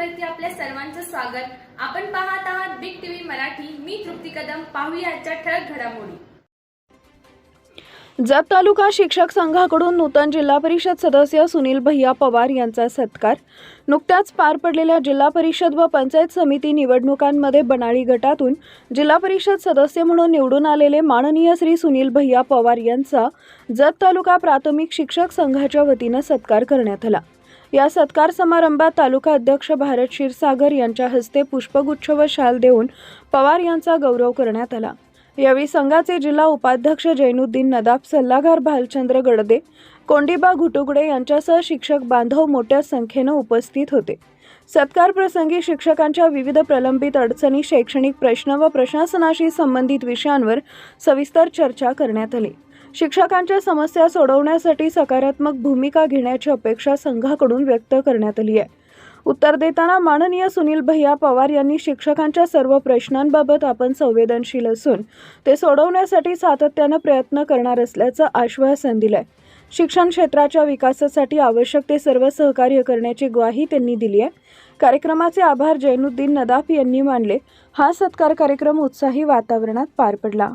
चॅनलवरती आपल्या सर्वांचं स्वागत। आपण पाहत आहात बिग टीव्ही मराठी। मी तृप्ती कदम। पाहूया आजच्या ठळक घडामोडी। जत तालुका शिक्षक संघाकडून नूतन जिल्हा परिषद सदस्य सुनील भैया पवार यांचा सत्कार। नुकत्याच पार पडलेल्या जिल्हा परिषद व पंचायत समिती निवडणुकांमध्ये बनाळी गटातून जिल्हा परिषद सदस्य म्हणून निवडून आलेले माननीय श्री सुनील भैया पवार यांचा जत तालुका प्राथमिक शिक्षक संघाच्या वतीने सत्कार करण्यात आला। या सत्कार समारंभात तालुका अध्यक्ष भारत क्षीरसागर यांच्या हस्ते पुष्पगुच्छ व शाल देऊन पवार यांचा गौरव करण्यात आला। यावेळी संघाचे जिल्हा उपाध्यक्ष जैनुद्दीन नदाब, सल्लागार भालचंद्र गडदे, कोंडीबा घुटुगडे यांच्यासह शिक्षक बांधव मोठ्या संख्येने उपस्थित होते। सत्कार प्रसंगी शिक्षकांच्या विविध प्रलंबित अडचणी, शैक्षणिक प्रश्न व प्रशासनाशी संबंधित विषयांवर सविस्तर चर्चा करण्यात आली। शिक्षकांच्या समस्या सोडवण्यासाठी सकारात्मक भूमिका घेण्याची अपेक्षा संघाकडून व्यक्त करण्यात आली आहे। उत्तर देताना माननीय सुनील भैया पवार यांनी शिक्षकांच्या सर्व प्रश्नांबाबत आपण संवेदनशील असून ते सोडवण्यासाठी सातत्याने प्रयत्न करणार असल्याचं आश्वासन दिलंय। शिक्षण क्षेत्राच्या विकासासाठी आवश्यक ते सर्व सहकार्य करण्याची ग्वाही त्यांनी दिली आहे। कार्यक्रमाचे आभार जैनुद्दीन नदाब यांनी मानले। हा सत्कार कार्यक्रम उत्साही वातावरणात पार पडला।